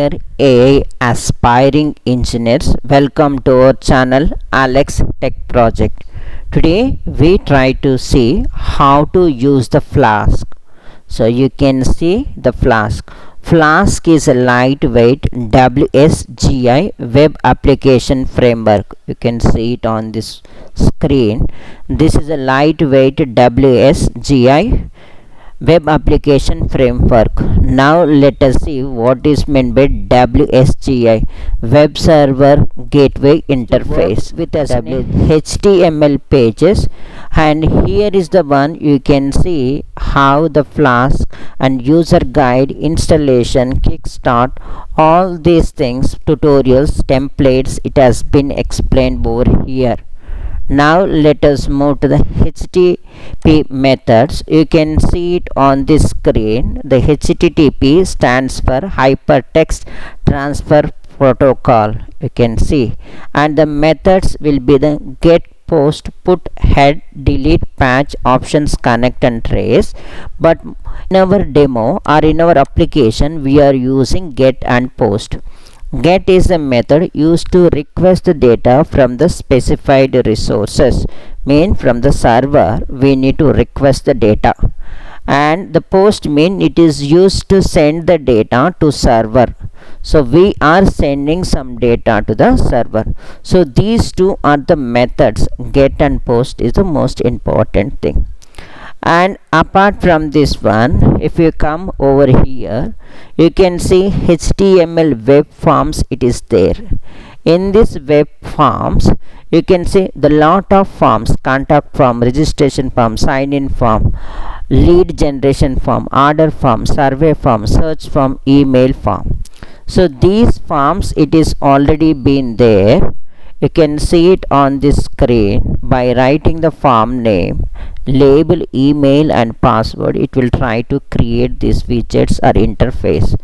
Dear AI aspiring engineers, welcome to our channel Alex Tech Project. Today we try to see how to use the Flask. So you can see the Flask. Flask is a lightweight WSGI web application framework. You can see it on this screen. This is a lightweight WSGI web application framework. Now let us see what is meant by WSGI, web server gateway interface, with us HTML pages. And here is the one you can see how the Flask and user guide, installation, kickstart, all these things, tutorials, templates, it has been explained over here. Now let us move to the HTTP methods. You can see it on this screen. The HTTP stands for Hypertext Transfer Protocol. You can see, and the methods will be the get, post, put, head, delete, patch, options, connect and trace. But in our demo or in our application we are using get and post. Get is a method used to request the data from the specified resources. Mean from the server we need to request the data. And the post mean it is used to send the data to server. So we are sending some data to the server. So these two are the methods. Get and post is the most important thing. And apart from this one, if you come over here, you can see HTML web forms. It is there. In this web forms you can see the lot of forms: contact form, registration form, sign in form, lead generation form, order form, survey form, search form, email form. So these forms it is already been there. You can see it on this screen. By writing the form name, label, email and password, it will try to create these widgets or interface.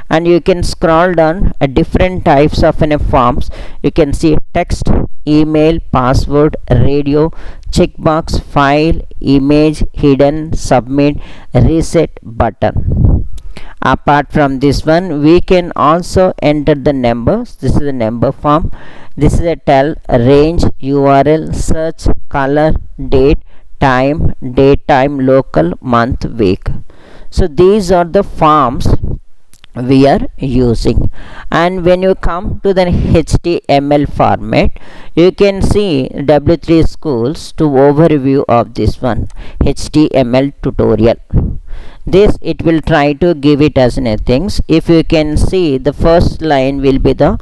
And you can scroll down different types of forms. You can see text, email, password, radio, checkbox, file, image, hidden, submit, reset button. Apart from this one, we can also enter the numbers. This is a number form. This is a tell, range, URL, search, color, date, time, date, time, local, month, week. So these are the forms we are using. And when you come to the HTML format, you can see W3 schools to overview of this one HTML tutorial. This it will try to give it as things. If you can see, the first line will be the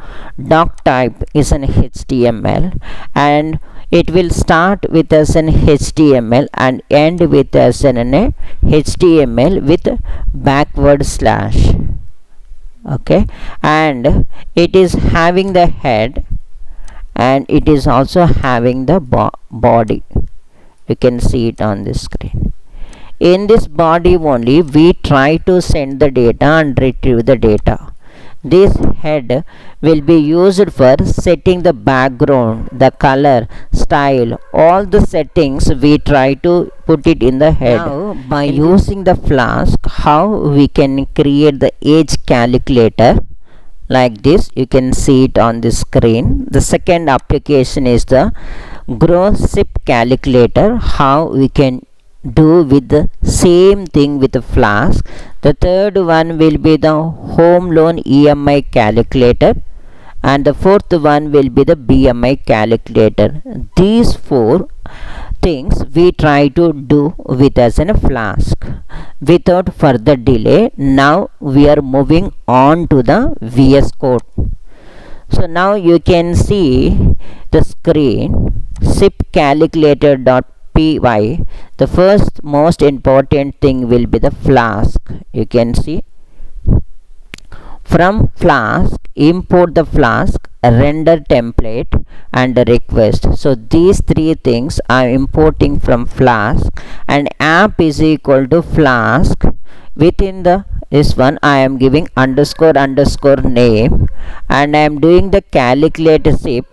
doc type is an HTML, and it will start with as an HTML and end with as an HTML with backward slash. Okay, and it is having the head and it is also having the body. You can see it on the screen. In this body only we try to send the data and retrieve the data. This head will be used for setting the background, the color, style, all the settings we try to put it in the head. Now by using the Flask, how we can create the age calculator like this. You can see it on the screen. The second application is the gross SIP calculator, how we can do with the same thing with the Flask. The third one will be the home loan EMI calculator, and the fourth one will be the BMI calculator. These four things we try to do with us in a Flask. Without further delay, now we are moving on to the VS Code. So now you can see the screen SIP calculator.py. The first most important thing will be the Flask. You can see from Flask, import the Flask, render template and request. So these three things are importing from Flask, and app is equal to Flask. Within the this one I am giving underscore name, and I am doing the calculate SIP,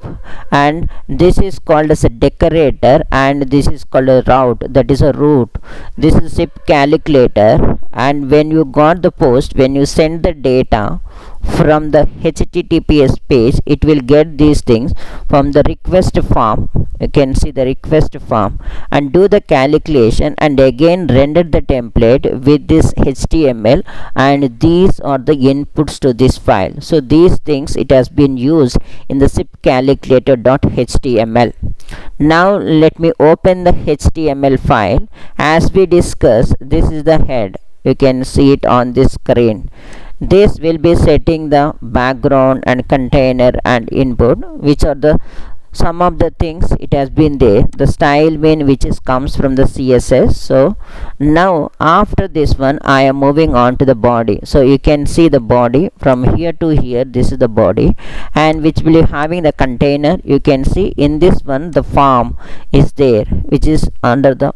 and this is called as a decorator, and this is called a route, that is a route. This is SIP calculator, and when you got the post, when you send the data from the HTTPS page, it will get these things from the request form. You can see the request form and do the calculation, and again render the template with this HTML, and these are the inputs to this file. So these things it has been used in the zip calculator.html. Now let me open the HTML file. As we discussed, this is the head. You can see it on this screen. This will be setting the background and container and input, which are the some of the things it has been there. The style main, which is comes from the CSS. So now after this one I am moving on to the body. So you can see the body from here to here. This is the body, and which will be having the container. You can see in this one the form is there, which is under the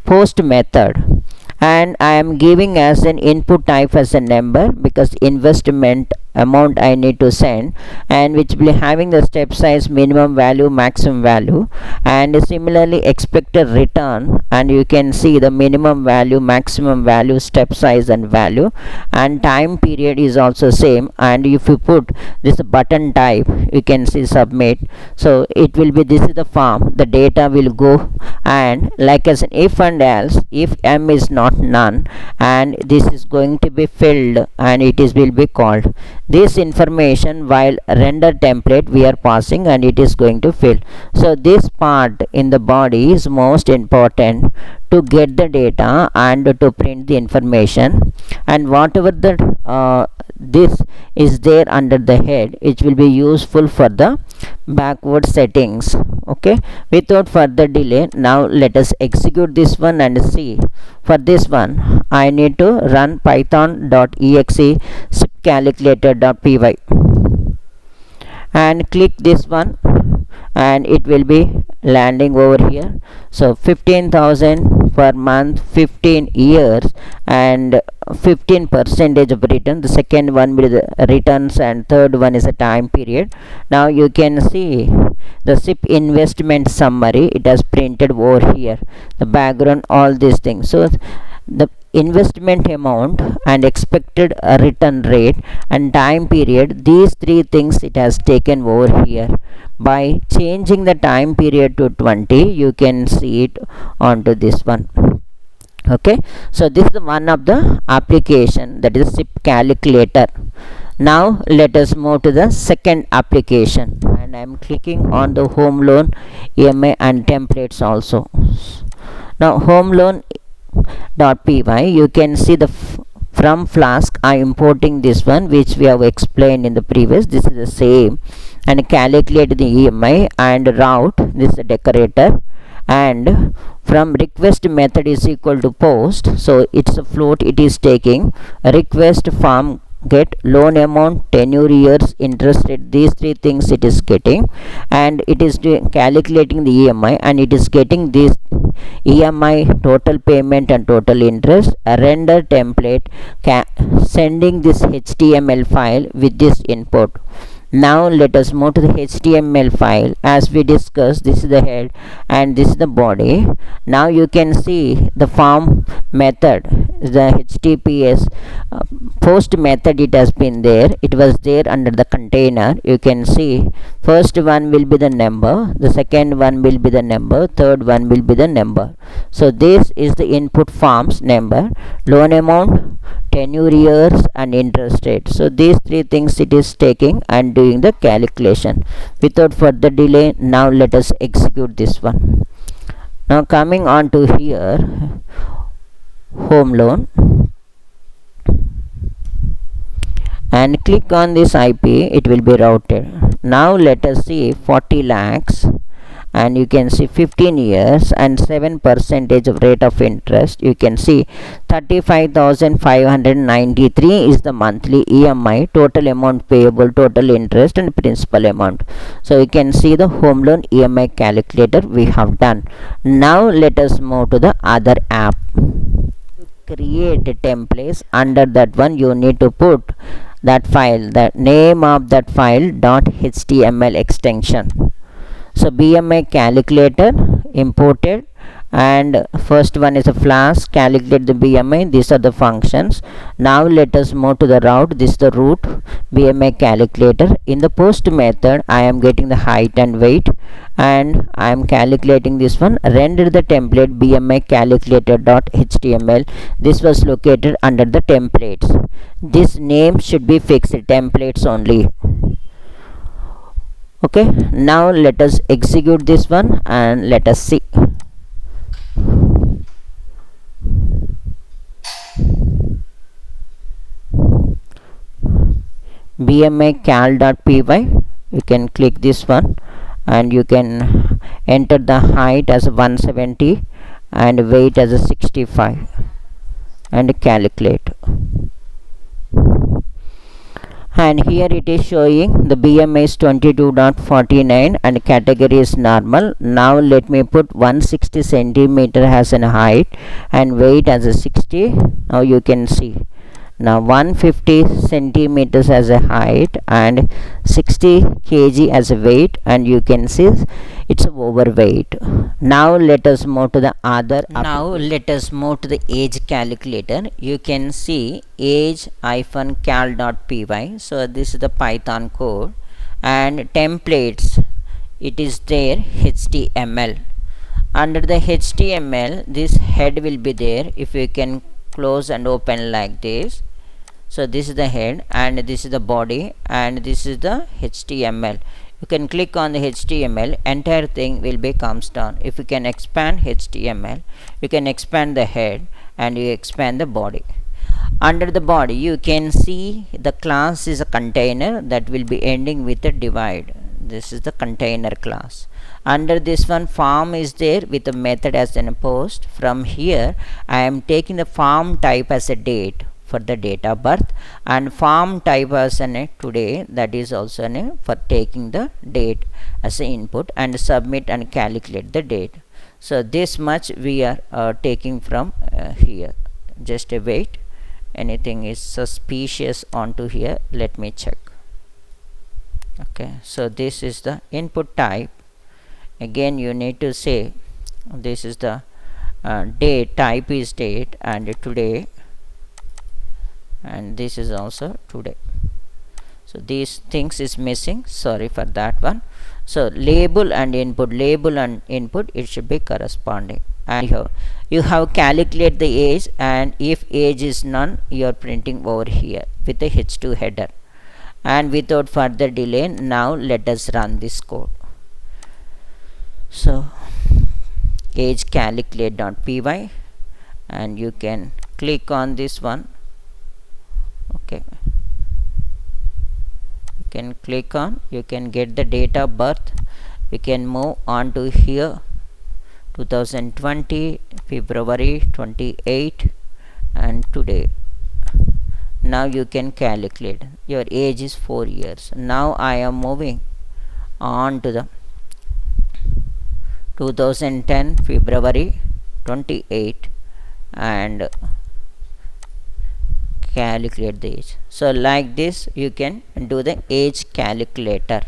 post method, and I am giving as an input type as a number because investment amount I need to send, and which will be having the step size, minimum value, maximum value, and similarly expected return, and you can see the minimum value, maximum value, step size and value, and time period is also same. And if you put this button type, you can see submit. So it will be, this is the form, the data will go, and like as an if and else, if m is not none, and this is going to be filled, and it is will be called this information while render template we are passing, and it is going to fill. So this part in the body is most important to get the data and to print the information, and whatever the this is there under the head, it will be useful for the backward settings. Okay, without further delay, now let us execute this one and see. For this one I need to run python.exe zipcalculator.py and click this one, and it will be landing over here. So 15,000 per month, 15 years, and 15% of return. The second one will be the returns, and third one is a time period. Now you can see the zip investment summary, it has printed over here, the background, all these things. So the investment amount and expected return rate and time period, these three things it has taken over here. By changing the time period to 20, you can see it onto this one. Okay, so this is one of the application, that is zip calculator. Now let us move to the second application, and I am clicking on the home loan EMI and templates also. Now home loan .py, you can see the from Flask I am importing this one, which we have explained in the previous. This is the same, and calculate the EMI and route, this is the decorator, and from request method is equal to post. So it's a float, it is taking a request form, get loan amount, tenure, years, interest rate, these three things it is getting, and it is calculating the EMI, and it is getting this EMI, total payment and total interest, a render template, sending this HTML file with this input. Now let us move to the HTML file. As we discussed, this is the head and this is the body. Now you can see the form method, the HTTPS post method, it has been there, it was there under the container. You can see first one will be the number, the second one will be the number, third one will be the number. So this is the input forms number, loan amount, tenure, years and interest rate. So these three things it is taking and doing the calculation. Without further delay, now let us execute this one. Now coming on to here, home loan, and click on this IP, it will be routed. Now let us see 40 lakhs, and you can see 15 years and 7% of rate of interest. You can see 35,593 is the monthly EMI, total amount payable, total interest and principal amount. So you can see the home loan EMI calculator we have done. Now let us move to the other app. To create templates, under that one you need to put that file, the name of that file .html extension. So BMI calculator imported, and first one is a Flask, calculate the BMI. These are the functions. Now let us move to the route. This is the root BMI calculator. In the post method, I am getting the height and weight, and I am calculating this one. Render the template BMI calculator.html. This was located under the templates. This name should be fixed, templates only. Okay, now let us execute this one and let us see. BMI cal.py, you can click this one and you can enter the height as 170 and weight as a 65 and calculate. And here it is showing the BMI is 22.49 and category is normal. Now let me put 160 centimeter as an height and weight as a 60. Now you can see. Now 150 centimeters as a height and 60 kg as a weight, and you can see it's overweight. Now let us move to the other. Now let us move to the age calculator. You can see age-cal.py. So this is the Python code, and templates, it is there HTML. Under the HTML, this head will be there. If you can close and open like this. So this is the head and this is the body and this is the HTML. You can click on the HTML, entire thing will be comes down. If you can expand HTML, you can expand the head and you expand the body. Under the body, you can see the class is a container that will be ending with a divide. This is the container class. Under this one, form is there with a method as a post. From here, I am taking the form type as a date for the date of birth and form type as a today, that is also for taking the date as an input, and submit and calculate the date. So this much we are taking from here. Just a wait, anything is suspicious onto here, let me check. Okay, so this is the input type. Again you need to say this is the date, type is date and today, and this is also today. So these things is missing, sorry for that one. So label and input, it should be corresponding. And you have calculate the age, and if age is none, you are printing over here with the h2 header. And without further delay, now let us run this code. So age calculate.py, and you can click on this one. Okay, you can click on, you can get the date of birth. We can move on to here, 2020 February 28 and today. Now you can calculate, your age is 4 years. Now I am moving on to the 2010 February 28 and calculate the age. So like this you can do the age calculator.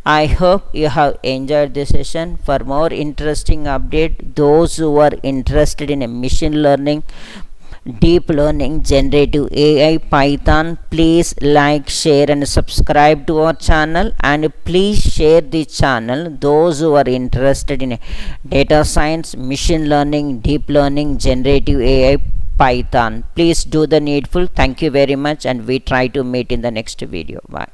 I hope you have enjoyed this session. For more interesting update, those who are interested in a machine learning, deep learning, generative AI, Python, please like, share and subscribe to our channel, and please share the channel. Those who are interested in data science, machine learning, deep learning, generative AI, Python, please do the needful. Thank you very much, and we try to meet in the next video. Bye.